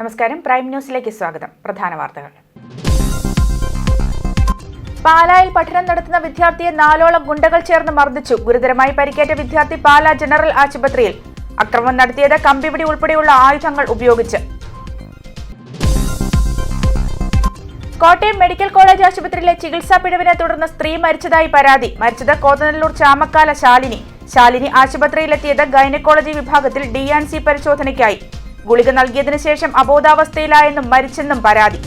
നമസ്കാരം, പ്രൈം ന്യൂസിലേക്ക് സ്വാഗതം. പ്രധാന വാർത്തകൾ. പാലായിൽ പഠനം നടത്തുന്ന വിദ്യാർത്ഥിയെ 4ഓളം ഗുണ്ടകൾ ചേർന്ന് മർദ്ദിച്ചു. ഗുരുതരമായി പരിക്കേറ്റ വിദ്യാർത്ഥി പാലാ ജനറൽ ആശുപത്രിയിൽ. അക്രമം നടത്തിയത് കമ്പിപിടി ഉൾപ്പെടെയുള്ള ആയുധങ്ങൾ ഉപയോഗിച്ച്. കോട്ടയം മെഡിക്കൽ കോളേജ് ആശുപത്രിയിലെ ചികിത്സാ പിഴവിനെ തുടർന്ന് സ്ത്രീ മരിച്ചതായി പരാതി. മരിച്ചത് കോതനല്ലൂർ ചാമക്കാല ശാലിനി ആശുപത്രിയിലെത്തിയത് ഗൈനക്കോളജി വിഭാഗത്തിൽ D&C പരിശോധനയ്ക്കായി. ഗുളിക നൽകിയതിനു ശേഷം അബോധാവസ്ഥയിലായെന്നും മരിച്ചെന്നും പരാതി.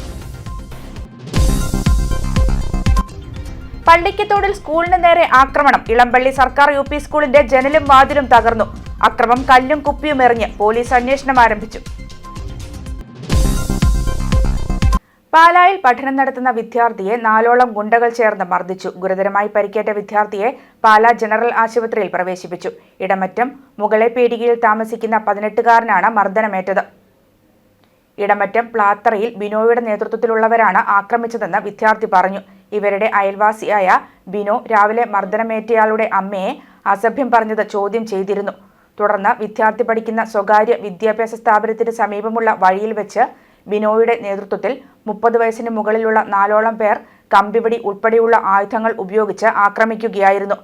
പള്ളിക്കത്തോടിൽ സ്കൂളിന് നേരെ ആക്രമണം. ഇളമ്പള്ളി സർക്കാർ UP സ്കൂളിന്റെ ജനലും വാതിലും തകർന്നു. അക്രമം കല്ലും കുപ്പിയും എറിഞ്ഞ് പോലീസ് അന്വേഷണം ആരംഭിച്ചു. പാലായിൽ പഠനം നടത്തുന്ന വിദ്യാർത്ഥിയെ 4ഓളം ഗുണ്ടകൾ ചേർന്ന് മർദ്ദിച്ചു. ഗുരുതരമായി പരിക്കേറ്റ വിദ്യാർത്ഥിയെ പാലാ ജനറൽ ആശുപത്രിയിൽ പ്രവേശിപ്പിച്ചു. ഇടമറ്റം മുകളെ പീടികയിൽ താമസിക്കുന്ന 18-കാരനാണ് മർദ്ദനമേറ്റത്. ഇടമറ്റം പ്ലാത്തറയിൽ ബിനോയുടെ നേതൃത്വത്തിലുള്ളവരാണ് ആക്രമിച്ചതെന്ന് വിദ്യാർത്ഥി പറഞ്ഞു. ഇവരുടെ അയൽവാസിയായ ബിനോ രാവിലെ മർദ്ദനമേറ്റയാളുടെ അമ്മയെ അസഭ്യം പറഞ്ഞത് ചോദ്യം ചെയ്തിരുന്നു. തുടർന്ന് വിദ്യാർത്ഥി പഠിക്കുന്ന സ്വകാര്യ വിദ്യാഭ്യാസ സ്ഥാപനത്തിന് സമീപമുള്ള വഴിയിൽ വെച്ച് ബിനോയുടെ നേതൃത്വത്തിൽ 30 വയസ്സിന് മുകളിലുള്ള 4ഓളം പേർ കമ്പിപിടി ഉൾപ്പെടെയുള്ള ആയുധങ്ങൾ ഉപയോഗിച്ച് ആക്രമിക്കുകയായിരുന്നു.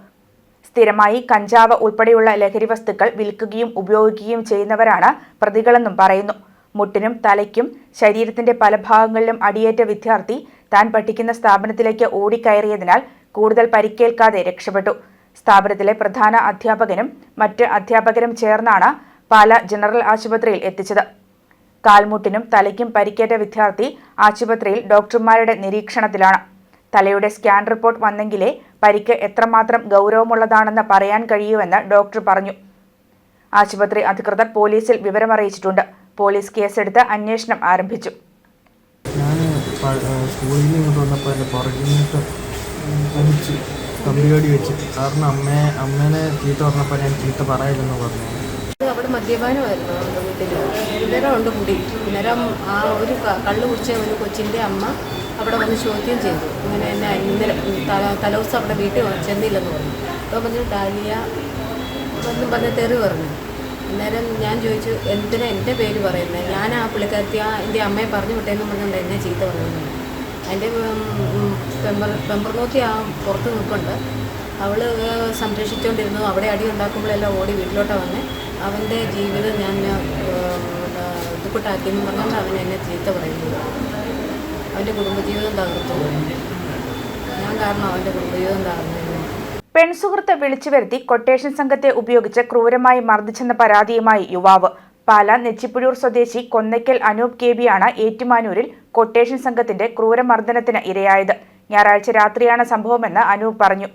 സ്ഥിരമായി കഞ്ചാവ് ഉൾപ്പെടെയുള്ള ലഹരി വസ്തുക്കൾ വിൽക്കുകയും ഉപയോഗിക്കുകയും ചെയ്യുന്നവരാണ് പ്രതികളെന്നും പറയുന്നു. മുട്ടിനും തലയ്ക്കും ശരീരത്തിന്റെ പല ഭാഗങ്ങളിലും അടിയേറ്റ വിദ്യാർത്ഥി താൻ പഠിക്കുന്ന സ്ഥാപനത്തിലേക്ക് ഓടിക്കയറിയതിനാൽ കൂടുതൽ പരിക്കേൽക്കാതെ രക്ഷപ്പെട്ടു. സ്ഥാപനത്തിലെ പ്രധാന അധ്യാപകനും മറ്റ് അധ്യാപകരും ചേർന്നാണ് പാലാ ജനറൽ ആശുപത്രിയിൽ എത്തിച്ചത്. കാൽമുട്ടിനും തലയ്ക്കും പരിക്കേറ്റ വിദ്യാർത്ഥി ആശുപത്രിയിൽ ഡോക്ടർമാരുടെ നിരീക്ഷണത്തിലാണ്. തലയുടെ സ്കാൻ റിപ്പോർട്ട് വന്നെങ്കിലേ പരിക്ക് എത്രമാത്രം ഗൗരവമുള്ളതാണെന്ന് പറയാൻ കഴിയൂവെന്ന് ഡോക്ടർ പറഞ്ഞു. ആശുപത്രി അധികൃതർ പോലീസിൽ വിവരമറിയിച്ചിട്ടുണ്ട്. പോലീസ് കേസെടുത്ത് അന്വേഷണം ആരംഭിച്ചു. ഞാൻ സ്കൂളിൽ നിന്ന് വന്നപ്പോൾ എൻ്റെ പുറകിട്ട് അടിച്ച് കമ്പികടി വെച്ച് കാരണം അമ്മേനെ ചീത്ത പറഞ്ഞപ്പോൾ ഞാൻ ചീത്ത പറയില്ലെന്ന് പറഞ്ഞു. അവിടെ മദ്യപാനമായിരുന്നു വീട്ടിൽ. ഇന്നേരം ഉണ്ട് കുടി. ഇന്നേരം ആ ഒരു കള്ള് കുടിച്ച ഒരു കൊച്ചിൻ്റെ അമ്മ അവിടെ വന്ന് ചോദ്യം ചെയ്തു. ഇങ്ങനെ എന്നെ ഇന്നലെ തലേദിവസം അവിടെ വീട്ടിൽ ചെന്നില്ലെന്ന് പറഞ്ഞു. അപ്പോൾ പറഞ്ഞു ഡാലിയ എന്നും പറഞ്ഞ് തെറി പറഞ്ഞു. അന്നേരം ഞാൻ ചോദിച്ചു, എന്തിനാ എൻ്റെ പേര് പറയുന്നത്? ഞാൻ ആ പുള്ളിക്കാരത്തി എൻ്റെ അമ്മയെ പറഞ്ഞു വിട്ടേന്നും പറഞ്ഞുകൊണ്ട് എന്നെ ചീത്ത പറയുന്നു. അതിൻ്റെ പെമ്പർനോത്തി പുറത്ത് നിൽപ്പുണ്ട്. അവൾ സംരക്ഷിച്ചുകൊണ്ടിരുന്നു. അവിടെ അടി ഉണ്ടാക്കുമ്പോഴെല്ലാം ഓടി വീട്ടിലോട്ട് വന്ന് അവൻ്റെ ജീവിതം ഞാൻ ഇതുകൂട്ടാക്കിയെന്ന് പറഞ്ഞുകൊണ്ട് അവൻ എന്നെ ചീത്ത പറയുന്നു. അവൻ്റെ കുടുംബജീവിതം തകർത്തു. ഞാൻ കാരണം അവൻ്റെ കുടുംബജീവിതം തകർന്നു. പെൺസുഹൃത്ത് വിളിച്ചു വരുത്തി കൊട്ടേഷൻ സംഘത്തെ ഉപയോഗിച്ച് ക്രൂരമായി മർദ്ദിച്ചെന്ന പരാതിയുമായി യുവാവ്. പാലാ നെച്ചിപ്പുഴൂർ സ്വദേശി കൊന്നയ്ക്കൽ അനൂപ് KB യാണ് ഏറ്റുമാനൂരിൽ കൊട്ടേഷൻ സംഘത്തിന്റെ ക്രൂരമർദ്ദനത്തിന് ഇരയായത്. ഞായറാഴ്ച രാത്രിയാണ് സംഭവമെന്ന് അനൂപ് പറഞ്ഞു.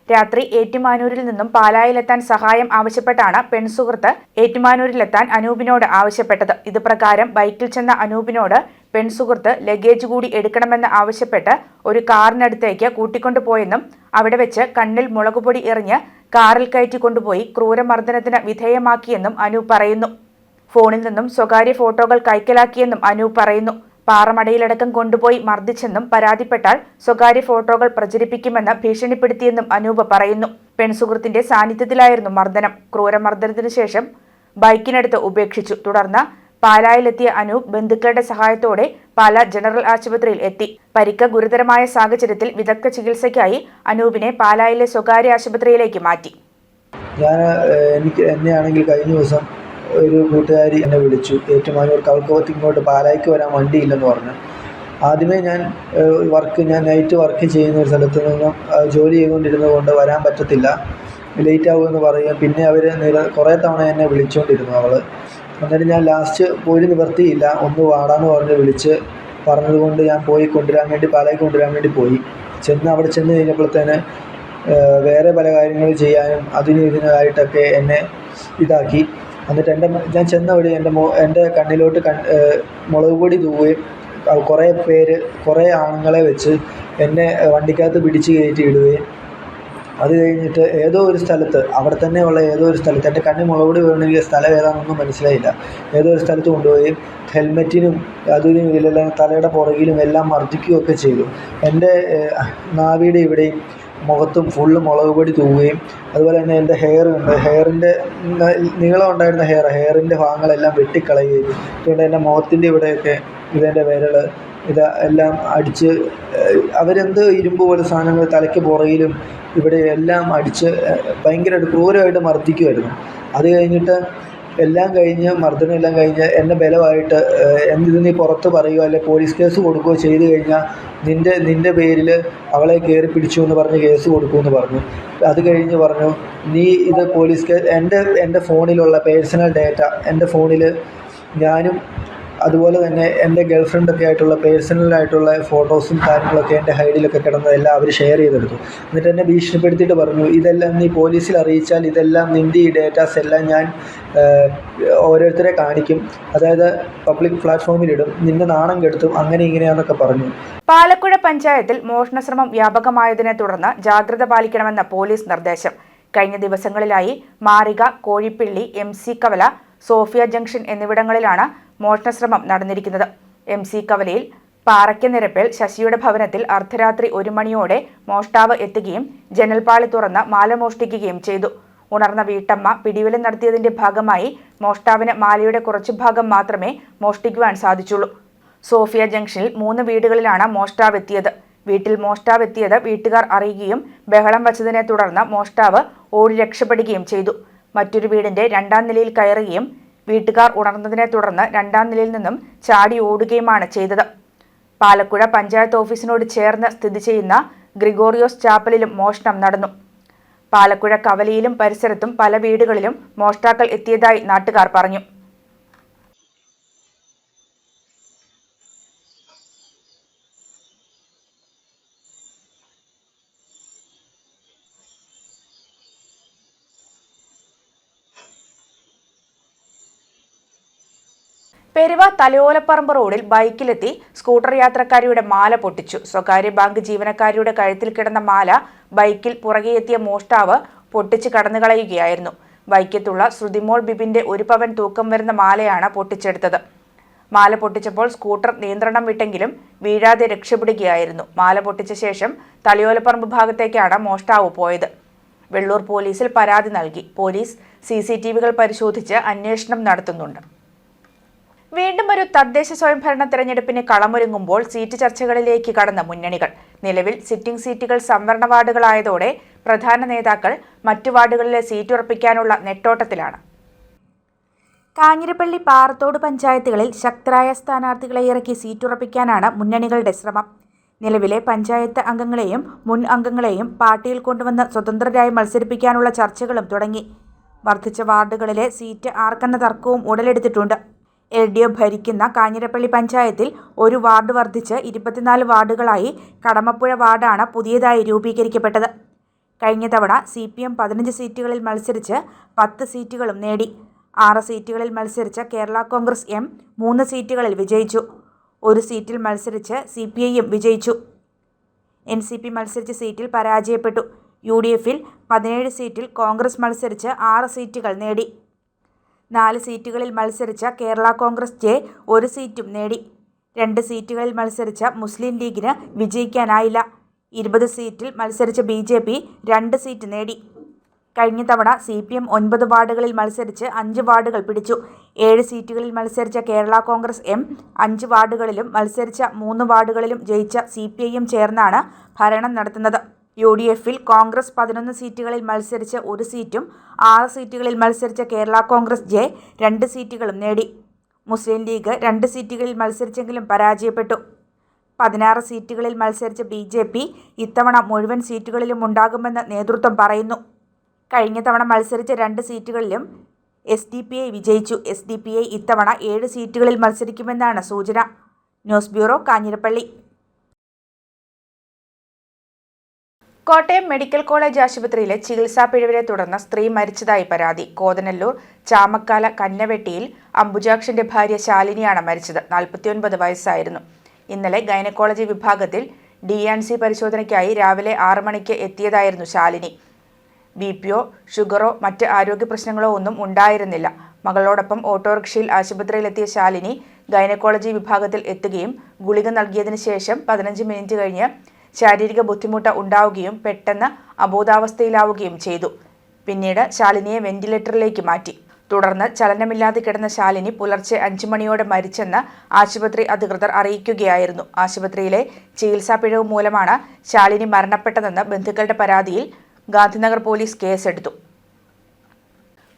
രാത്രി ഏറ്റുമാനൂരിൽ നിന്നും പാലായിലെത്താൻ സഹായം ആവശ്യപ്പെട്ടാണ് പെൺസുഹൃത്ത് ഏറ്റുമാനൂരിലെത്താൻ അനൂപിനോട് ആവശ്യപ്പെട്ടത്. ഇതുപ്രകാരം ബൈക്കിൽ ചെന്ന അനൂപിനോട് പെൺസുഹൃത്ത് ലഗേജ് കൂടി എടുക്കണമെന്ന് ആവശ്യപ്പെട്ട് ഒരു കാറിനടുത്തേക്ക് കൂട്ടിക്കൊണ്ടുപോയെന്നും അവിടെ വെച്ച് കണ്ണിൽ മുളകുപൊടി എറിഞ്ഞ് കാറിൽ കയറ്റിക്കൊണ്ടുപോയി ക്രൂരമർദ്ദനത്തിന് വിധേയമാക്കിയെന്നും അനൂപ് പറയുന്നു. ഫോണിൽ നിന്നും സ്വകാര്യ ഫോട്ടോകൾ കൈക്കലാക്കിയെന്നും അനൂപ് പറയുന്നു. പാറമടയിലടക്കം കൊണ്ടുപോയി മർദ്ദിച്ചെന്നും പരാതിപ്പെട്ടാൽ സ്വകാര്യ ഫോട്ടോകൾ പ്രചരിപ്പിക്കുമെന്ന് ഭീഷണിപ്പെടുത്തിയെന്നും അനൂപ് പറയുന്നു. പെൺസുഹൃത്തിന്റെ സാന്നിധ്യത്തിലായിരുന്നു മർദ്ദനം. ക്രൂരമർദ്ദനത്തിനു ശേഷം ബൈക്കിനടുത്ത് ഉപേക്ഷിച്ചു. തുടർന്ന് പാലായിലെത്തിയ അനൂപ് ബന്ധുക്കളുടെ സഹായത്തോടെ പാലാ ജനറൽ ആശുപത്രിയിൽ എത്തി. പരിക്ക് ഗുരുതരമായ സാഹചര്യത്തിൽ വിദഗ്ധ ചികിത്സയ്ക്കായി അനൂപിനെ പാലായിലെ സ്വകാര്യ ആശുപത്രിയിലേക്ക് മാറ്റി. എന്നെയാണെങ്കിൽ കഴിഞ്ഞ ദിവസം ഒരു കൂട്ടുകാരി എന്നെ വിളിച്ചു. ഏറ്റുമാനൂർ കവൽക്കവത്ത് ഇങ്ങോട്ട് പാലായ്ക്ക് വരാൻ വണ്ടിയില്ലെന്ന് പറഞ്ഞു. ആദ്യമേ ഞാൻ നൈറ്റ് വർക്ക് ചെയ്യുന്ന ഒരു സ്ഥലത്ത് നിന്നും ജോലി ചെയ്തുകൊണ്ടിരുന്നത് കൊണ്ട് വരാൻ പറ്റത്തില്ല, ലേറ്റ് ആകുമെന്ന് പറയുക. പിന്നെ അവർ കുറേ തവണ എന്നെ വിളിച്ചുകൊണ്ടിരുന്നു അവൾ. എന്നിട്ട് ഞാൻ ലാസ്റ്റ് പോയി നിവർത്തിയില്ല, ഒന്ന് വാടാന്ന് പറഞ്ഞ് പറഞ്ഞതുകൊണ്ട് ഞാൻ പാലായ്ക്ക് കൊണ്ടുവരാൻ വേണ്ടി പോയി. അവിടെ ചെന്ന് കഴിഞ്ഞപ്പോഴത്തേന് വേറെ പല കാര്യങ്ങൾ ചെയ്യാനും ഇതിനായിട്ടൊക്കെ എന്നെ ഇതാക്കി. എന്നിട്ട് ഞാൻ ചെന്ന വഴി എൻ്റെ കണ്ണിലോട്ട് മുളക് പൊടി തൂവുകയും കുറേ ആണുങ്ങളെ വെച്ച് എന്നെ വണ്ടിക്കകത്ത് പിടിച്ച് കയറ്റി ഇടുകയും അത് കഴിഞ്ഞിട്ട് ഏതോ ഒരു സ്ഥലത്ത് അവിടെ തന്നെയുള്ള ഏതോ ഒരു സ്ഥലത്ത് എൻ്റെ കണ്ണിൽ മുളക് പൊടി വീണെങ്കിൽ സ്ഥലം ഏതാണെന്നൊന്നും മനസ്സിലായില്ല. ഏതോ ഒരു സ്ഥലത്ത് കൊണ്ടുപോയി ഹെൽമെറ്റിനും അതിനും ഇതിലെല്ലാം തലയുടെ പുറകിലും എല്ലാം മർദ്ദിക്കുകയൊക്കെ ചെയ്തു. എൻ്റെ നാവിയുടെ ഇവിടെയും മുഖത്തും ഫുള്ള് മുളക് പൊടി തൂവുകയും അതുപോലെ തന്നെ എൻ്റെ ഹെയറിൻ്റെ നീളം ഉണ്ടായിരുന്ന ഹെയറിൻ്റെ ഭാഗങ്ങളെല്ലാം വെട്ടിക്കളയുകയും അതുകൊണ്ട് എൻ്റെ മുഖത്തിൻ്റെ ഇവിടെയൊക്കെ ഇതെൻ്റെ വിരൽ എല്ലാം അടിച്ച് അവരെന്ത് ഇരുമ്പ് പോലെ സാധനങ്ങൾ തലയ്ക്ക് പുറകിലും ഇവിടെ എല്ലാം അടിച്ച് ഭയങ്കരമായിട്ട് ക്രൂരമായിട്ട് മർദ്ദിക്കുമായിരുന്നു. അത് കഴിഞ്ഞിട്ട് മർദ്ദനം എല്ലാം കഴിഞ്ഞ് എന്നെ ബലമായിട്ട് ഇത് നീ പുറത്ത് പറയുകയോ അല്ലെങ്കിൽ പോലീസ് കേസ് കൊടുക്കുകയോ ചെയ്തു കഴിഞ്ഞാൽ നിൻ്റെ പേരിൽ അവളെ കയറി പിടിച്ചു എന്ന് പറഞ്ഞ് കേസ് കൊടുക്കുമെന്ന് പറഞ്ഞു. അത് കഴിഞ്ഞ് പറഞ്ഞു, നീ ഇത് പോലീസ് കേസ് എൻ്റെ ഫോണിലുള്ള പേഴ്സണൽ ഡാറ്റ എൻ്റെ ഫോണിൽ ഞാനും അതുപോലെ തന്നെ എൻ്റെ ഗേൾഫ്രണ്ടൊക്കെ ആയിട്ടുള്ള പേഴ്സണലായിട്ടുള്ള ഫോട്ടോസും കാര്യങ്ങളൊക്കെ എൻ്റെ ഹൈഡിലൊക്കെ കിടന്നതെല്ലാം അവർ ഷെയർ ചെയ്തെടുത്തു. എന്നിട്ട് എന്നെ ഭീഷണിപ്പെടുത്തിയിട്ട് പറഞ്ഞു, ഇതെല്ലാം നീ പോലീസിൽ അറിയിച്ചാൽ ഇതെല്ലാം നിൻ്റെ ഈ ഡേറ്റാസ് എല്ലാം ഞാൻ ഓരോരുത്തരെ കാണിക്കും, അതായത് പബ്ലിക് പ്ലാറ്റ്ഫോമിലിടും, നിന്നെ നാണം കെടുത്തും, അങ്ങനെ ഇങ്ങനെയാണെന്നൊക്കെ പറഞ്ഞു. പാലക്കുഴ പഞ്ചായത്തിൽ മോഷണശ്രമം വ്യാപകമായതിനെ തുടർന്ന് ജാഗ്രത പാലിക്കണമെന്ന പോലീസ് നിർദ്ദേശം. കഴിഞ്ഞ ദിവസങ്ങളിലായി മാറിക, കോഴിപ്പിള്ളി, MC കവല, സോഫിയ ജംഗ്ഷൻ എന്നിവിടങ്ങളിലാണ് മോഷണശ്രമം നടന്നിരിക്കുന്നത്. MC കവലയിൽ പാറയ്ക്കനിരപ്പിൽ ശശിയുടെ ഭവനത്തിൽ അർദ്ധരാത്രി 1 മണിയോടെ മോഷ്ടാവ് എത്തുകയും ജനൽപ്പാളി തുറന്ന് മാല മോഷ്ടിക്കുകയും ചെയ്തു. ഉണർന്ന വീട്ടമ്മ പിടിവലി നടത്തിയതിന്റെ ഭാഗമായി മോഷ്ടാവിന് മാലയുടെ കുറച്ചു ഭാഗം മാത്രമേ മോഷ്ടിക്കുവാൻ സാധിച്ചുള്ളൂ. സോഫിയ ജംഗ്ഷനിൽ 3 വീടുകളിലാണ് മോഷ്ടാവ് എത്തിയത്. വീട്ടിൽ മോഷ്ടാവ് എത്തിയത് വീട്ടുകാർ അറിയുകയും ബഹളം വച്ചതിനെ തുടർന്ന് മോഷ്ടാവ് ഓടി രക്ഷപ്പെടുകയും ചെയ്തു. മറ്റൊരു വീടിന്റെ 2ാം നിലയിൽ കയറുകയും വീട്ടുകാർ ഉണർന്നതിനെ തുടർന്ന് 2ാം നിലയിൽ നിന്നും ചാടി ഓടുകയുമാണ് ചെയ്തത്. പാലക്കുഴ പഞ്ചായത്ത് ഓഫീസിനോട് ചേർന്ന് സ്ഥിതി ചെയ്യുന്ന ഗ്രിഗോറിയോസ് ചാപ്പലിലും മോഷണം നടന്നു. പാലക്കുഴ കവലയിലും പരിസരത്തും പല വീടുകളിലും മോഷ്ടാക്കൾ എത്തിയതായി നാട്ടുകാർ പറഞ്ഞു. പെരുവ തലയോലപ്പറമ്പ് റോഡിൽ ബൈക്കിലെത്തി സ്കൂട്ടർ യാത്രക്കാരിയുടെ മാല പൊട്ടിച്ചു. സ്വകാര്യ ബാങ്ക് ജീവനക്കാരിയുടെ കഴുത്തിൽ കിടന്ന മാല ബൈക്കിൽ പുറകെയെത്തിയ മോഷ്ടാവ് പൊട്ടിച്ച് കടന്നുകളയുകയായിരുന്നു. ബൈക്കത്തുള്ള ശ്രുതിമോൾ ബിബിന്റെ 1 പവൻ തൂക്കം വരുന്ന മാലയാണ് പൊട്ടിച്ചെടുത്തത്. മാല പൊട്ടിച്ചപ്പോൾ സ്കൂട്ടർ നിയന്ത്രണം വിട്ടെങ്കിലും വീഴാതെ രക്ഷപ്പെടുകയായിരുന്നു. മാല പൊട്ടിച്ച ശേഷം തലയോലപ്പറമ്പ് ഭാഗത്തേക്കാണ് മോഷ്ടാവ് പോയത്. വെള്ളൂർ പോലീസിൽ പരാതി നൽകി. പോലീസ് CCTVകൾ പരിശോധിച്ച് അന്വേഷണം നടത്തുന്നുണ്ട്. വീണ്ടും ഒരു തദ്ദേശ സ്വയംഭരണ തെരഞ്ഞെടുപ്പിന് കളമൊരുങ്ങുമ്പോൾ സീറ്റ് ചർച്ചകളിലേക്ക് കടന്ന മുന്നണികൾ. നിലവിൽ സിറ്റിംഗ് സീറ്റുകൾ സംവരണ വാർഡുകളായതോടെ പ്രധാന നേതാക്കൾ മറ്റു വാർഡുകളിലെ സീറ്റ് ഉറപ്പിക്കാനുള്ള നെട്ടോട്ടത്തിലാണ്. കാഞ്ഞിരപ്പള്ളി, പാറത്തോട് പഞ്ചായത്തുകളിൽ ശക്തരായ സ്ഥാനാർത്ഥികളെ ഇറക്കി സീറ്റുറപ്പിക്കാനാണ് മുന്നണികളുടെ ശ്രമം. നിലവിലെ പഞ്ചായത്ത് അംഗങ്ങളെയും മുൻ അംഗങ്ങളെയും പാർട്ടിയിൽ കൊണ്ടുവന്ന് സ്വതന്ത്രരായി മത്സരിപ്പിക്കാനുള്ള ചർച്ചകളും തുടങ്ങി. വർദ്ധിച്ച വാർഡുകളിലെ സീറ്റ് ആർക്കെന്ന തർക്കവും ഉടലെടുത്തിട്ടുണ്ട്. LDF ഭരിക്കുന്ന കാഞ്ഞിരപ്പള്ളി പഞ്ചായത്തിൽ 1 വാർഡ് വർദ്ധിച്ച് 24 വാർഡുകളായി കടമപ്പുഴ വാർഡാണ് പുതിയതായി രൂപീകരിക്കപ്പെട്ടത്. കഴിഞ്ഞ തവണ CPM 15 സീറ്റുകളിൽ മത്സരിച്ച് 10 സീറ്റുകളും നേടി. 6 സീറ്റുകളിൽ മത്സരിച്ച കേരള കോൺഗ്രസ് M 3 സീറ്റുകളിൽ വിജയിച്ചു. 1 സീറ്റിൽ മത്സരിച്ച് CPI വിജയിച്ചു. NCP മത്സരിച്ച സീറ്റിൽ പരാജയപ്പെട്ടു. UDFൽ 17 സീറ്റിൽ കോൺഗ്രസ് മത്സരിച്ച് 6 സീറ്റുകൾ നേടി. 4 സീറ്റുകളിൽ മത്സരിച്ച കേരള കോൺഗ്രസ് J 1 സീറ്റും നേടി. 2 സീറ്റുകളിൽ മത്സരിച്ച മുസ്ലിം ലീഗിന് വിജയിക്കാനായില്ല. 20 സീറ്റിൽ മത്സരിച്ച BJP 2 സീറ്റ് നേടി. കഴിഞ്ഞ തവണ CPM 9 വാർഡുകളിൽ മത്സരിച്ച് 5 വാർഡുകൾ പിടിച്ചു. 7 സീറ്റുകളിൽ മത്സരിച്ച കേരള കോൺഗ്രസ് M 5 വാർഡുകളിലും മത്സരിച്ച 3 വാർഡുകളിലും ജയിച്ച CPIയും ചേർന്നാണ് ഭരണം നടത്തുന്നത്. UDFൽ കോൺഗ്രസ് 11 സീറ്റുകളിൽ മത്സരിച്ച് 1 സീറ്റും 6 സീറ്റുകളിൽ മത്സരിച്ച കേരള കോൺഗ്രസ് J 2 സീറ്റുകളും നേടി. മുസ്ലിം ലീഗ് 2 സീറ്റുകളിൽ മത്സരിച്ചെങ്കിലും പരാജയപ്പെട്ടു. 16 സീറ്റുകളിൽ മത്സരിച്ച BJP ഇത്തവണ മുഴുവൻ സീറ്റുകളിലും ഉണ്ടാകുമെന്ന് നേതൃത്വം പറയുന്നു. കഴിഞ്ഞ തവണ മത്സരിച്ച 2 സീറ്റുകളിലും SDPI വിജയിച്ചു. SDPI ഇത്തവണ 7 സീറ്റുകളിൽ മത്സരിക്കുമെന്നാണ് സൂചന. News bureau, Kanjirappally. Kottayam medical college ആശുപത്രിയിലെ ചികിത്സാ പിഴവിനെ തുടർന്ന് സ്ത്രീ മരിച്ചതായി പരാതി. കോതനല്ലൂർ ചാമക്കാല കന്നവെട്ടിയിൽ അംബുജാക്ഷന്റെ ഭാര്യ ശാലിനിയാണ് മരിച്ചത്. 49 വയസ്സായിരുന്നു. ഇന്നലെ ഗൈനക്കോളജി വിഭാഗത്തിൽ D&C പരിശോധനയ്ക്കായി രാവിലെ 6 മണിക്ക് എത്തിയതായിരുന്നു ശാലിനി. BPO, ഷുഗറോ മറ്റ് ആരോഗ്യ പ്രശ്നങ്ങളോ ഒന്നും ഉണ്ടായിരുന്നില്ല. മകളോടൊപ്പം ഓട്ടോറിക്ഷയിൽ ആശുപത്രിയിലെത്തിയ ശാലിനി ഗൈനക്കോളജി വിഭാഗത്തിൽ എത്തുകയും ഗുളിക നൽകിയതിനു ശേഷം 15 മിനിറ്റ് കഴിഞ്ഞ് ശാരീരിക ബുദ്ധിമുട്ട് ഉണ്ടാവുകയും പെട്ടെന്ന് അബോധാവസ്ഥയിലാവുകയും ചെയ്തു. പിന്നീട് ശാലിനിയെ വെന്റിലേറ്ററിലേക്ക് മാറ്റി. തുടർന്ന് ചലനമില്ലാതെ കിടന്ന ശാലിനി പുലർച്ചെ 5 മണിയോടെ മരിച്ചെന്ന് ആശുപത്രി അധികൃതർ അറിയിക്കുകയായിരുന്നു. ആശുപത്രിയിലെ ചികിത്സാ പിഴവ് മൂലമാണ് ശാലിനി മരണപ്പെട്ടതെന്ന് ബന്ധുക്കളുടെ പരാതിയിൽ ഗാന്ധിനഗർ പോലീസ് കേസെടുത്തു.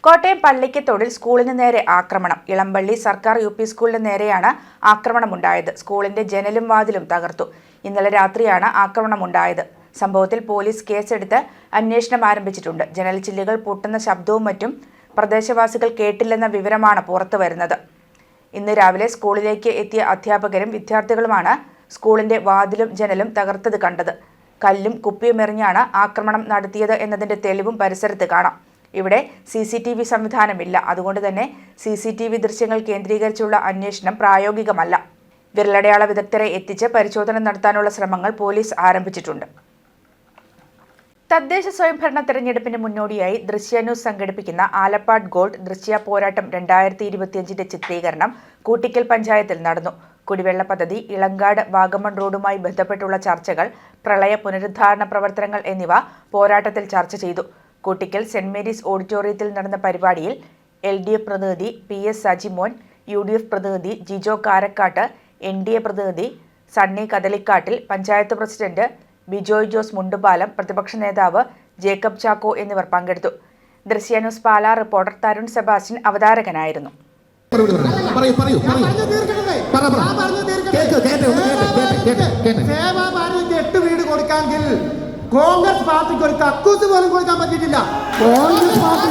കോട്ടയം പള്ളിക്കത്തോടിൽ സ്കൂളിന് നേരെ ആക്രമണം. ഇളമ്പള്ളി സർക്കാർ UP സ്കൂളിന് നേരെയാണ് ആക്രമണമുണ്ടായത്. സ്കൂളിന്റെ ജനലും വാതിലും തകർത്തു. ഇന്നലെ രാത്രിയാണ് ആക്രമണമുണ്ടായത്. സംഭവത്തിൽ പോലീസ് കേസെടുത്ത് അന്വേഷണം ആരംഭിച്ചിട്ടുണ്ട്. ജനൽ ചില്ലുകൾ പൊട്ടുന്ന ശബ്ദവും മറ്റും പ്രദേശവാസികൾ കേട്ടില്ലെന്ന വിവരമാണ് പുറത്തുവരുന്നത്. ഇന്ന് രാവിലെ സ്കൂളിലേക്ക് എത്തിയ അധ്യാപകരും വിദ്യാർത്ഥികളുമാണ് സ്കൂളിന്റെ വാതിലും ജനലും തകർത്തത് കണ്ടത്. കല്ലും കുപ്പിയും എറിഞ്ഞാണ് ആക്രമണം നടത്തിയത് എന്നതിന്റെ തെളിവും പരിസരത്ത് കാണാം. ഇവിടെ CCTV സംവിധാനമില്ല. അതുകൊണ്ട് തന്നെ CCTV ദൃശ്യങ്ങൾ കേന്ദ്രീകരിച്ചുള്ള അന്വേഷണം പ്രായോഗികമല്ല. വിരലടയാള വിദഗ്ധരെ എത്തിച്ച് പരിശോധന നടത്താനുള്ള ശ്രമങ്ങൾ പോലീസ് ആരംഭിച്ചിട്ടുണ്ട്. തദ്ദേശ സ്വയംഭരണ തെരഞ്ഞെടുപ്പിന് മുന്നോടിയായി ദൃശ്യ ന്യൂസ് സംഘടിപ്പിക്കുന്ന ആലപ്പാട് ഗോൾഡ് ദൃശ്യ പോരാട്ടം 2025 ചിത്രീകരണം കൂട്ടിക്കൽ പഞ്ചായത്തിൽ നടന്നു. കുടിവെള്ള പദ്ധതി, ഇളങ്കാട് വാഗമൺ റോഡുമായി ബന്ധപ്പെട്ടുള്ള ചർച്ചകൾ, പ്രളയ പുനരുദ്ധാരണ പ്രവർത്തനങ്ങൾ എന്നിവ പോരാട്ടത്തിൽ ചർച്ച ചെയ്തു. കൂട്ടിക്കൽ സെന്റ് മേരീസ് ഓഡിറ്റോറിയത്തിൽ നടന്ന പരിപാടിയിൽ LDF പ്രതിനിധി PS സജിമോൻ, UDF പ്രതിനിധി ജിജോ കാരക്കാട്ട്, NDA പ്രതിനിധി സണ്ണി കദളിക്കാട്ടിൽ, പഞ്ചായത്ത് പ്രസിഡന്റ് ബിജോയ് ജോസ് മുണ്ടുപാലം, പ്രതിപക്ഷ നേതാവ് ജേക്കബ് ചാക്കോ എന്നിവർ പങ്കെടുത്തു. Drishya news Pala reporter Tarun Sebastian അവതാരകനായിരുന്നു. കോൺഗ്രസ് പാർട്ടിക്ക് ഒരു കക്കൂസ് പോലും കൊടുക്കാൻ പറ്റിയിട്ടില്ല. കോൺഗ്രസ് പാർട്ടി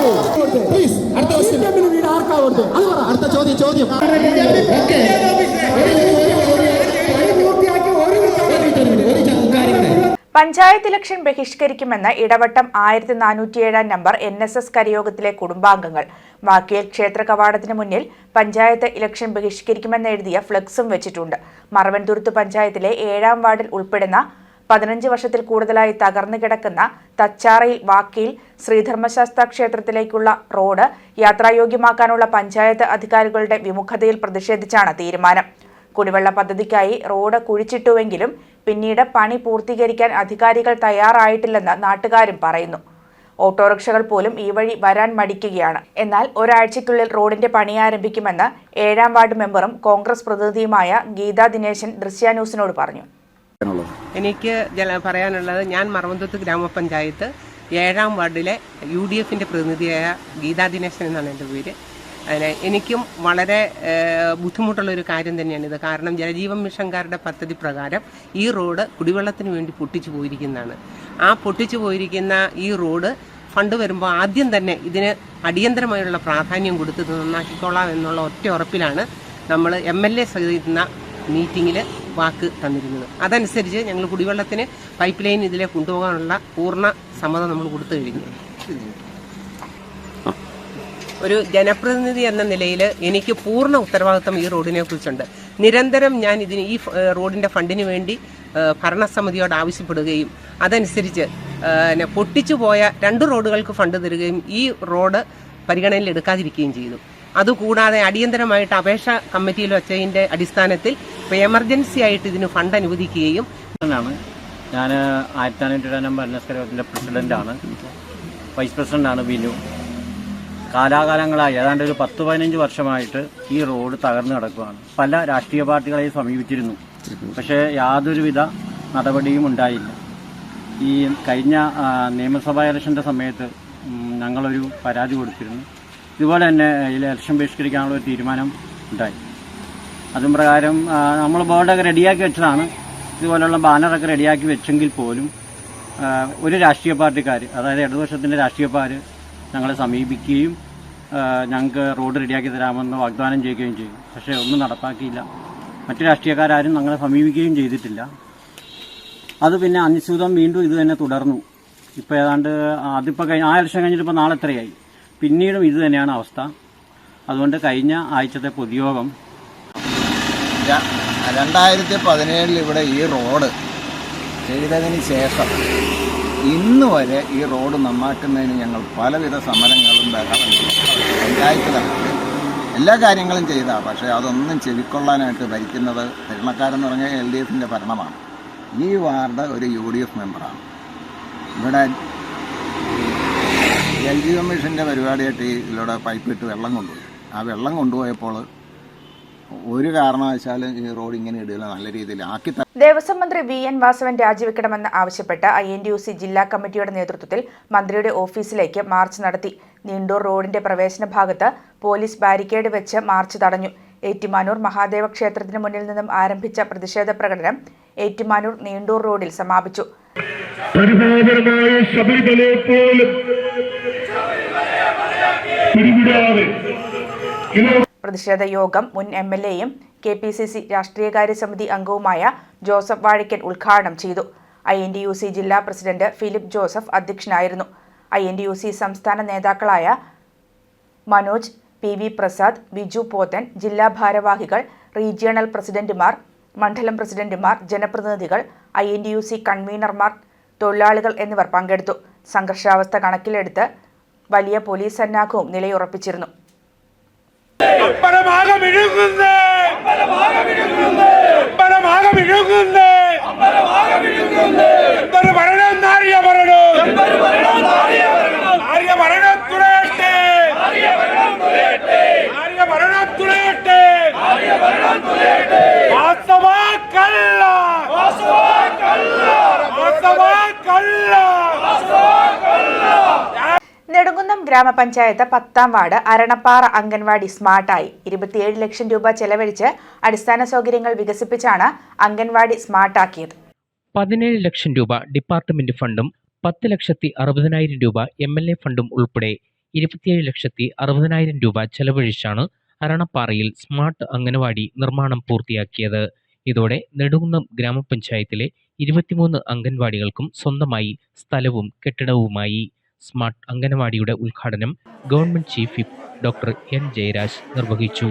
വീട് ആർക്കാ കൊടുത്തു? അടുത്ത ചോദ്യം. പഞ്ചായത്ത് ഇലക്ഷൻ ബഹിഷ്കരിക്കുമെന്ന് ഇടവട്ടം 1407 നമ്പർ NSS കരയോഗത്തിലെ കുടുംബാംഗങ്ങൾ. വാക്കിയൽ ക്ഷേത്ര കവാടത്തിന് മുന്നിൽ പഞ്ചായത്ത് ഇലക്ഷൻ ബഹിഷ്കരിക്കുമെന്ന് എഴുതിയ ഫ്ലെക്സും വെച്ചിട്ടുണ്ട്. മറവൻതുരുത്ത് പഞ്ചായത്തിലെ 7ാം വാർഡിൽ ഉൾപ്പെടുന്ന 15 വർഷത്തിൽ കൂടുതലായി തകർന്നു കിടക്കുന്ന തച്ചാറയിൽ വാക്കിയിൽ ശ്രീധർമ്മശാസ്ത്ര ക്ഷേത്രത്തിലേക്കുള്ള റോഡ് യാത്രായോഗ്യമാക്കാനുള്ള പഞ്ചായത്ത് അധികാരികളുടെ വിമുഖതയിൽ പ്രതിഷേധിച്ചാണ് തീരുമാനം. കുടിവെള്ള പദ്ധതിക്കായി റോഡ് കുഴിച്ചിട്ടുവെങ്കിലും പിന്നീട് പണി പൂർത്തീകരിക്കാൻ അധികാരികൾ തയ്യാറായിട്ടില്ലെന്ന് നാട്ടുകാരും പറയുന്നു. ഓട്ടോറിക്ഷകൾ പോലും ഈ വഴി വരാൻ മടിക്കുകയാണ്. എന്നാൽ ഒരാഴ്ചയ്ക്കുള്ളിൽ റോഡിന്റെ പണി ആരംഭിക്കുമെന്ന് 7ാം വാർഡ് മെമ്പറും കോൺഗ്രസ് പ്രതിനിധിയുമായ ഗീതാ ദിനേശൻ ദൃശ്യ ന്യൂസിനോട് പറഞ്ഞു. എനിക്ക് പറയാനുള്ളത്, ഞാൻ മറവന്തുരുത്ത് ഗ്രാമപഞ്ചായത്ത് 7ാം വാർഡിലെ UDFന്റെ പ്രതിനിധിയായ ഗീതാ ദിനേശൻ എന്നാണ് എൻ്റെ പേര്. എനിക്കും വളരെ ബുദ്ധിമുട്ടുള്ളൊരു കാര്യം തന്നെയാണിത്. കാരണം ജലജീവൻ മിഷൻകാരുടെ പദ്ധതി പ്രകാരം ഈ റോഡ് കുടിവെള്ളത്തിന് വേണ്ടി പൊട്ടിച്ചു പോയിരിക്കുന്നതാണ്. ആ പൊട്ടിച്ചു പോയിരിക്കുന്ന ഈ റോഡ് ഫണ്ട് വരുമ്പോൾ ആദ്യം തന്നെ ഇതിന് അടിയന്തരമായുള്ള പ്രാധാന്യം കൊടുത്ത് നന്നാക്കിക്കോളാം എന്നുള്ള ഒറ്റ ഉറപ്പിലാണ് നമ്മൾ MLA സഹിക്കുന്ന മീറ്റിങ്ങിൽ വാക്ക് തന്നിരുന്നത്. അതനുസരിച്ച് ഞങ്ങൾ കുടിവെള്ളത്തിന് പൈപ്പ് ലൈൻ ഇതിലെ കൊണ്ടുപോകാനുള്ള പൂർണ്ണ സമ്മതം നമ്മൾ കൊടുത്തു കഴിഞ്ഞു. ഒരു ജനപ്രതിനിധി എന്ന നിലയിൽ എനിക്ക് പൂർണ്ണ ഉത്തരവാദിത്വം ഈ റോഡിനെ കുറിച്ചുണ്ട്. നിരന്തരം ഞാൻ ഈ റോഡിൻ്റെ ഫണ്ടിന് വേണ്ടി ഭരണസമിതിയോട് ആവശ്യപ്പെടുകയും അതനുസരിച്ച് പൊട്ടിച്ചു പോയ 2 റോഡുകൾക്ക് ഫണ്ട് തരികയും ഈ റോഡ് പരിഗണനയിൽ എടുക്കാതിരിക്കുകയും ചെയ്തു. അതുകൂടാതെ അടിയന്തരമായിട്ട് അപേക്ഷ കമ്മിറ്റിയിൽ വെച്ചതിൻ്റെ അടിസ്ഥാനത്തിൽ ഇപ്പോൾ എമർജൻസി ആയിട്ട് ഇതിന് ഫണ്ട് അനുവദിക്കുകയും. ഞാൻ 1407 നമ്പർ NSS കരയോഗത്തിൻ്റെ പ്രസിഡൻ്റാണ്. വൈസ് പ്രസിഡൻ്റാണ് ബിനു. കാലാകാലങ്ങളായി ഏതാണ്ട് ഒരു 10-15 വർഷമായിട്ട് ഈ റോഡ് തകർന്നു കിടക്കുകയാണ്. പല രാഷ്ട്രീയ പാർട്ടികളെയും സമീപിച്ചിരുന്നു. പക്ഷേ യാതൊരുവിധ നടപടിയും ഉണ്ടായില്ല. ഈ കഴിഞ്ഞ നിയമസഭാ ഇലക്ഷൻ്റെ സമയത്ത് ഞങ്ങളൊരു പരാതി കൊടുത്തിരുന്നു. ഇതുപോലെ തന്നെ ഇലക്ഷൻ ബഹിഷ്കരിക്കാനുള്ള ഒരു തീരുമാനം ഉണ്ടായി. അതും പ്രകാരം നമ്മൾ ബോർഡൊക്കെ റെഡിയാക്കി വെച്ചതാണ്. ഇതുപോലുള്ള ബാനറൊക്കെ റെഡിയാക്കി വെച്ചെങ്കിൽ പോലും ഒരു രാഷ്ട്രീയ പാർട്ടിക്കാർ, അതായത് ഇടതുപക്ഷത്തിൻ്റെ രാഷ്ട്രീയക്കാർ ഞങ്ങളെ സമീപിക്കുകയും ഞങ്ങൾക്ക് റോഡ് റെഡിയാക്കി തരാമെന്ന് വാഗ്ദാനം ചെയ്യുകയും ചെയ്തു. പക്ഷേ ഒന്നും നടപ്പാക്കിയില്ല. മറ്റു രാഷ്ട്രീയക്കാരും ഞങ്ങളെ സമീപിക്കുകയും ചെയ്തിട്ടില്ല. അത് പിന്നെ അനിശ്ചിതം വീണ്ടും ഇത് തന്നെ തുടർന്നു. ഇപ്പോൾ ഏതാണ്ട് അതിപ്പോൾ ആ ഇലക്ഷൻ കഴിഞ്ഞിട്ടിപ്പോൾ നാളെ എത്രയായി. പിന്നീടും ഇത് തന്നെയാണ് അവസ്ഥ. അതുകൊണ്ട് കഴിഞ്ഞ ആഴ്ചത്തെ പൊതുയോഗം 2017 ഇവിടെ ഈ റോഡ് ചെയ്തതിന് ശേഷം ഇന്ന് വരെ ഈ റോഡ് നന്നാക്കുന്നതിന് ഞങ്ങൾ പലവിധ സമരങ്ങളും പഞ്ചായത്തിലാണ് എല്ലാ കാര്യങ്ങളും ചെയ്തതാണ്. പക്ഷേ അതൊന്നും ചെവിക്കൊള്ളാനായിട്ട് ഭരിക്കുന്നത് ഭരണക്കാരെന്ന് പറഞ്ഞാൽ LDFന്റെ ഭരണമാണ്. ഈ വാർഡ് ഒരു UDF മെമ്പറാണ്. ഇവിടെ LG കമ്മീഷൻ്റെ പരിപാടിയായിട്ട് ഇതിലൂടെ പൈപ്പിട്ട് വെള്ളം കൊണ്ടുപോയി. ആ വെള്ളം കൊണ്ടുപോയപ്പോൾ ഒരു കാരണവശാലും ഈ റോഡ് ഇങ്ങനെ ഇടുക നല്ല രീതിയിൽ ആക്കി. ദേവസ്വം മന്ത്രി VN വാസവൻ രാജിവെക്കണമെന്ന് ആവശ്യപ്പെട്ട് INTUC ജില്ലാ കമ്മിറ്റിയുടെ നേതൃത്വത്തിൽ മന്ത്രിയുടെ ഓഫീസിലേക്ക് മാർച്ച് നടത്തി. നീണ്ടൂർ റോഡിന്റെ പ്രവേശന ഭാഗത്ത് പോലീസ് ബാരിക്കേഡ് വെച്ച് മാർച്ച് തടഞ്ഞു. ഏറ്റുമാനൂർ മഹാദേവ ക്ഷേത്രത്തിന് മുന്നിൽ നിന്നും ആരംഭിച്ച പ്രതിഷേധ പ്രകടനം ഏറ്റുമാനൂർ നീണ്ടൂർ റോഡിൽ സമാപിച്ചു. പ്രതിഷേധ യോഗം മുൻ MLAയും KPCC രാഷ്ട്രീയകാര്യ സമിതി അംഗവുമായ ജോസഫ് വാഴയ്ക്കൻ ഉദ്ഘാടനം ചെയ്തു. INTUC ജില്ലാ പ്രസിഡന്റ് ഫിലിപ്പ് ജോസഫ് അധ്യക്ഷനായിരുന്നു. INTUC സംസ്ഥാന നേതാക്കളായ മനോജ്, PV പ്രസാദ്, ബിജു പോത്തൻ, ജില്ലാ ഭാരവാഹികൾ, റീജിയണൽ പ്രസിഡന്റുമാർ, മണ്ഡലം പ്രസിഡന്റുമാർ, ജനപ്രതിനിധികൾ, INTUC കൺവീനർമാർ, തൊഴിലാളികൾ എന്നിവർ പങ്കെടുത്തു. സംഘർഷാവസ്ഥ കണക്കിലെടുത്ത് വലിയ പോലീസ് സന്നാഹവും നിലയുറപ്പിച്ചിരുന്നു. നെടുങ്കുന്നം ഗ്രാമപഞ്ചായത്ത് 10ാം വാർഡ് അരണപ്പാറ അംഗൻവാടി സ്മാർട്ടായി. 27 ലക്ഷം രൂപ ചെലവഴിച്ച് അടിസ്ഥാന സൗകര്യങ്ങൾ വികസിപ്പിച്ചാണ് അംഗൻവാടി സ്മാർട്ടാക്കിയത്. 17 ലക്ഷം രൂപ ഡിപ്പാർട്ട്മെന്റ് ഫണ്ടും 10,60,000 രൂപ MLA ഫണ്ടും ഉൾപ്പെടെ 27,60,000 രൂപ ചെലവഴിച്ചാണ് അരണപ്പാറയിൽ സ്മാർട്ട് അംഗൻവാടി നിർമ്മാണം പൂർത്തിയാക്കിയത്. ഇതോടെ നെടുങ്കുന്നം ഗ്രാമപഞ്ചായത്തിലെ 23 അംഗൻവാടികൾക്കും സ്വന്തമായി സ്ഥലവും കെട്ടിടവുമായി. സ്മാർട്ട് അംഗനവാടിയുടെ ഉദ്ഘാടനം government chief whip doctor N. Jayaraj നിർവഹിച്ചു.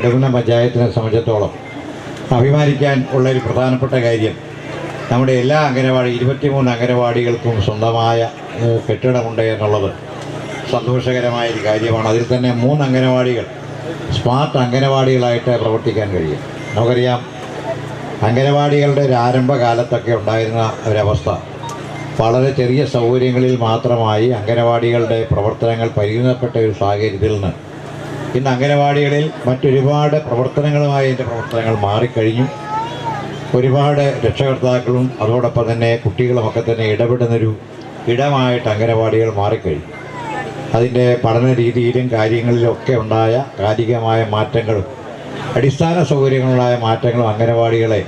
നെടുങ്കുന്നം പഞ്ചായത്തിനെ സംബന്ധിച്ചിടത്തോളം അഭിമാനിക്കാൻ ഉള്ള ഒരു പ്രധാനപ്പെട്ട കാര്യം നമ്മുടെ എല്ലാ 23 അംഗനവാടികൾക്കും സ്വന്തമായ കെട്ടിടമുണ്ട് എന്നുള്ളത് സന്തോഷകരമായ ഒരു കാര്യമാണ്. അതിൽ തന്നെ 3 അംഗനവാടികൾ സ്മാർട്ട് അംഗനവാടികളായിട്ട് പ്രവർത്തിക്കാൻ കഴിയും. നമുക്കറിയാം, അംഗനവാടികളുടെ ഒരു ആരംഭകാലത്തൊക്കെ ഉണ്ടായിരുന്ന ഒരവസ്ഥ വളരെ ചെറിയ സൗകര്യങ്ങളിൽ മാത്രമായി അംഗനവാടികളുടെ പ്രവർത്തനങ്ങൾ പരിമിതപ്പെട്ട ഒരു സാഹചര്യത്തിൽ നിന്ന് ഇന്ന് അംഗനവാടികളിൽ മറ്റൊരുപാട് പ്രവർത്തനങ്ങളുമായി അതിൻ്റെ പ്രവർത്തനങ്ങൾ മാറിക്കഴിഞ്ഞു. ഒരുപാട് രക്ഷകർത്താക്കളും അതോടൊപ്പം തന്നെ കുട്ടികളുമൊക്കെ തന്നെ ഇടപെടുന്നൊരു ഇടമായിട്ട് അംഗനവാടികൾ മാറിക്കഴിഞ്ഞു. അതിൻ്റെ പഠന രീതിയിലും കാര്യങ്ങളിലൊക്കെ ഉണ്ടായ കാലികമായ മാറ്റങ്ങളും അടിസ്ഥാന സൗകര്യങ്ങളുണ്ടായ മാറ്റങ്ങളും അംഗനവാടികളെ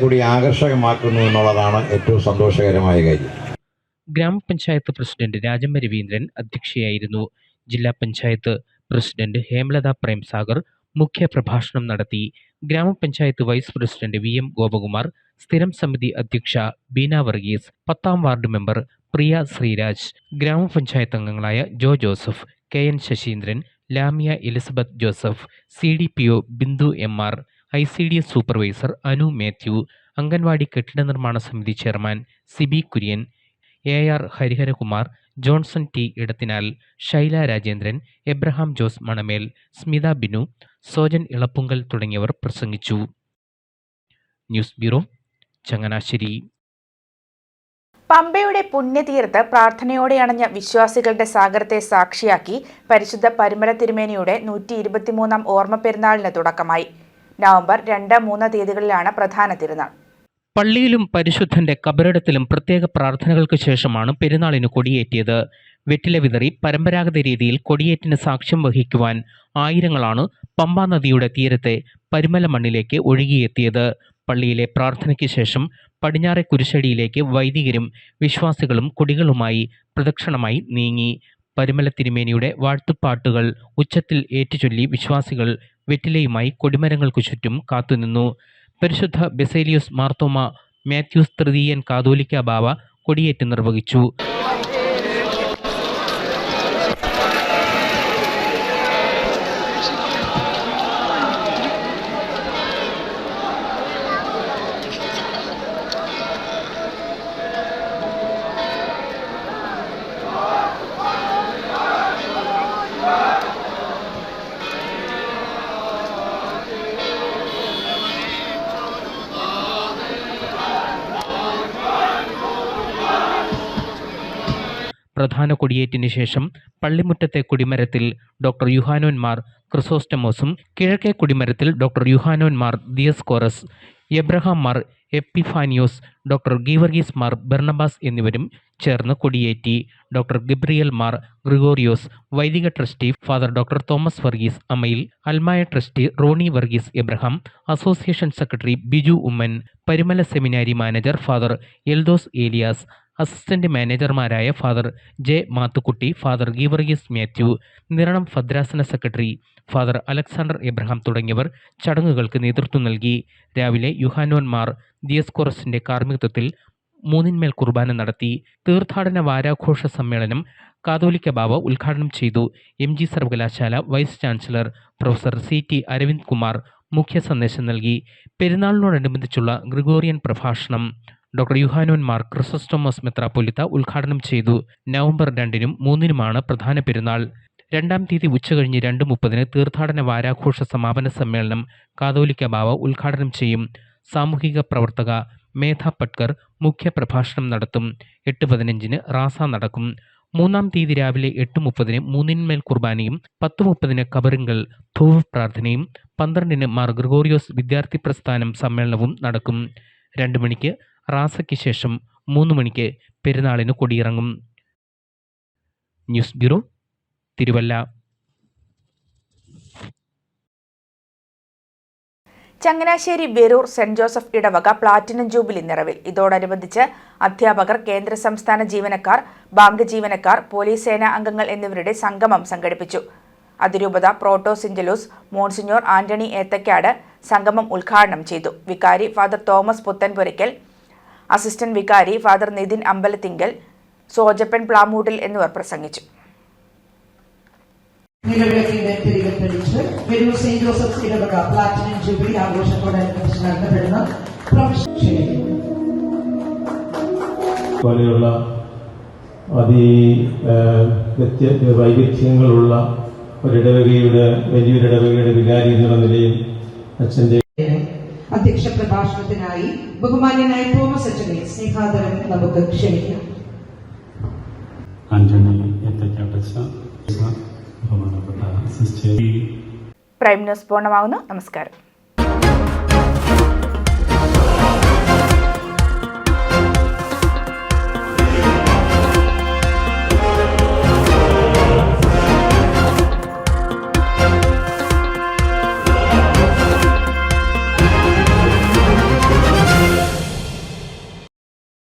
കൂടി ആകർഷകമാക്കുന്നു എന്നുള്ളതാണ് ഏറ്റവും സന്തോഷകരമായ കാര്യം. ഗ്രാമപഞ്ചായത്ത് പ്രസിഡന്റ് രാജമ്മ രവീന്ദ്രൻ അധ്യക്ഷയായിരുന്നു. ജില്ലാ പഞ്ചായത്ത് പ്രസിഡന്റ് ഹേമലത പ്രേംസാഗർ മുഖ്യ പ്രഭാഷണം നടത്തി. ഗ്രാമപഞ്ചായത്ത് വൈസ് പ്രസിഡന്റ് VM ഗോപകുമാർ, സ്ഥിരം സമിതി അധ്യക്ഷ ബീന വർഗീസ്, 10ാം വാർഡ് മെമ്പർ പ്രിയ ശ്രീരാജ്, ഗ്രാമപഞ്ചായത്ത് അംഗങ്ങളായ Jo Joseph, KN Sasheendran, Lamiya Elizabeth Joseph, CDPO Bindu MR, ICDS supervisor Anu Mathew, anganwadi കെട്ടിട നിർമ്മാണ സമിതി chairman Siby Kurian, AR Hariharakumar, Johnson T. Edathinal, Shaila Rajendran, Abraham Jose Manamel, Smitha Binu, Sojan Elappunkal തുടങ്ങിയവർ പ്രസംഗിച്ചു. News bureau, Changanassery. പമ്പയുടെ പുണ്യതീരത്ത് പ്രാർത്ഥനയോടെ അണഞ്ഞ വിശ്വാസികളുടെ സാഗരത്തെ സാക്ഷിയാക്കി പരിശുദ്ധ പരിമല തിരുമേനിയുടെ 123ാം ഓർമ്മ പെരുന്നാളിന് തുടക്കമായി. നവംബർ 2, 3 തീയതികളിലാണ് പ്രധാന തിരുനാൾ. പള്ളിയിലും പരിശുദ്ധന്റെ കബറിടത്തിലും പ്രത്യേക പ്രാർത്ഥനകൾക്ക് ശേഷമാണ് പെരുന്നാളിന് കൊടിയേറ്റിയത്. വെറ്റില വിതറി പരമ്പരാഗത രീതിയിൽ കൊടിയേറ്റിന് സാക്ഷ്യം വഹിക്കുവാൻ ആയിരങ്ങളാണ് പമ്പാ നദിയുടെ തീരത്തെ പരിമല മണ്ണിലേക്ക് ഒഴുകിയെത്തിയത്. പള്ളിയിലെ പ്രാർത്ഥനയ്ക്ക് ശേഷം പടിഞ്ഞാറെ കുരിശടിയിലേക്ക് വൈദികരും വിശ്വാസികളും കൊടികളുമായി പ്രദക്ഷിണമായി നീങ്ങി. പരിമല തിരുമേനിയുടെ വാഴ്ത്തുപാട്ടുകൾ ഉച്ചത്തിൽ ഏറ്റുചൊല്ലി വിശ്വാസികൾ വെറ്റിലയുമായി കൊടിമരങ്ങൾക്കു ചുറ്റും കാത്തുനിന്നു. പരിശുദ്ധ ബെസേലിയോസ് മാർത്തോമ മാത്യൂസ് തൃതീയൻ കാതോലിക്ക ബാവ കൊടിയേറ്റ് നിർവഹിച്ചു. പ്രധാന കൊടിയേറ്റിന് ശേഷം പള്ളിമുറ്റത്തെ കൊടിമരത്തിൽ ഡോക്ടർ യുഹാനോൻ മാർ ക്രിസോസ്റ്റമോസും കിഴക്കേ കൊടിമരത്തിൽ doctor Yuhanon Mar Dioscoros, Abraham Mar Epiphanios, doctor Geevarghese Mar Barnabas എന്നിവരും ചേർന്ന് കൊടിയേറ്റി. ഡോക്ടർ ഗബ്രിയൽ മാർ ഗ്രിഗോറിയോസ്, വൈദിക trustee father doctor Thomas Varghese Amayil, അൽമായ trustee Rony Varghese Abraham, association secretary Biju Oommen, Parumala seminary manager father Eldhose Elias, assistant മാനേജർമാരായ father J Mathukutty, father Geevarghese Mathew, Niranam ഭദ്രാസന സെക്രട്ടറി ഫാദർ അലക്സാണ്ടർ എബ്രഹാം തുടങ്ങിയവർ ചടങ്ങുകൾക്ക് നേതൃത്വം നൽകി. രാവിലെ യുഹാനോൻ മാർ ദിയസ്കോറസിന്റെ കാർമ്മികത്വത്തിൽ 3 കുർബാന നടത്തി. തീർത്ഥാടന വാരാഘോഷ സമ്മേളനം കാതോലിക്ക ബാവ ഉദ്ഘാടനം ചെയ്തു. MG സർവകലാശാല vice chancellor professor CT Aravind Kumar മുഖ്യ സന്ദേശം നൽകി. പെരുന്നാളിനോടനുബന്ധിച്ചുള്ള ഗ്രിഗോറിയൻ പ്രഭാഷണം ഡോക്ടർ യുഹാനോൻ മാർ ക്രിസോസ്റ്റമോസ് മെത്രാപ്പൊലിത്ത ഉദ്ഘാടനം ചെയ്തു. നവംബർ 2-നും 3-നുമാണ് പ്രധാന പെരുന്നാൾ. 2-ാം തീയതി ഉച്ചകഴിഞ്ഞ് 2:30 തീർത്ഥാടന വാരാഘോഷ സമാപന സമ്മേളനം കാതോലിക്ക ബാവ ഉദ്ഘാടനം ചെയ്യും. സാമൂഹിക പ്രവർത്തക മേധ പട്കർ മുഖ്യ പ്രഭാഷണം നടത്തും. 8:15 റാസ നടക്കും. 3-ാം തീയതി രാവിലെ 8:30 3 കുർബാനയും 10:30 കബറിങ്കൽ ധൂവ പ്രാർത്ഥനയും 12-ന് മാർ ഗ്രിഗോറിയോസ് വിദ്യാർത്ഥി പ്രസ്ഥാനം സമ്മേളനവും നടക്കും. 2 മണിക്ക് റാസയ്ക്ക് ശേഷം 3 മണിക്ക് പെരുന്നാളിന് കൊടിയിറങ്ങും. News bureau, Thiruvalla. Changanassery Veroor saint Joseph ഇടവക പ്ലാറ്റിനം ജൂബിലി നിറവിൽ. ഇതോടനുബന്ധിച്ച് അധ്യാപകർ, കേന്ദ്ര സംസ്ഥാന ജീവനക്കാർ, ബാങ്ക് ജീവനക്കാർ, പോലീസ് സേനാ അംഗങ്ങൾ എന്നിവരുടെ സംഗമം സംഘടിപ്പിച്ചു. അതിരൂപത പ്രോട്ടോസിഞ്ചലൂസ് മോൺസിഞ്ഞോർ ആന്റണി ഏത്തക്കാട് സംഗമം ഉദ്ഘാടനം ചെയ്തു. വികാരി ഫാദർ തോമസ് പുത്തൻപുരയ്ക്കൽ, അസിസ്റ്റന്റ് വികാരി ഫാദർ നിതിൻ അമ്പലത്തിങ്കൽ, സോജപ്പൻ പ്ലാമൂട്ടിൽ എന്നിവർ പ്രസംഗിച്ചു. നിലവിളക്കിന്റെ തിരികെ തെളിച്ച് വെരൂർ സെന്റ് ജോസഫ് ഇടവക പ്ലാറ്റിനം ജൂബിലി ആഘോഷത്തോടനുബന്ധിച്ച് നടത്തപ്പെടുന്ന പോലെയുള്ള വൈവിധ്യങ്ങളുള്ള ഒരിടവകയുടെ വലിയൊരിടവകയുടെ വികാരി എന്നുള്ള നിലയിൽ അച്ഛൻ്റെ അധ്യക്ഷ പ്രഭാഷണത്തിനായി ബഹുമാന്യനായ തോമസ് അച്ഛനെ സ്നേഹാദരം നമുക്ക് ക്ഷണിക്കാം. പ്രൈം ന്യൂസ് പൂർണ്ണമാകുന്നു. നമസ്കാരം.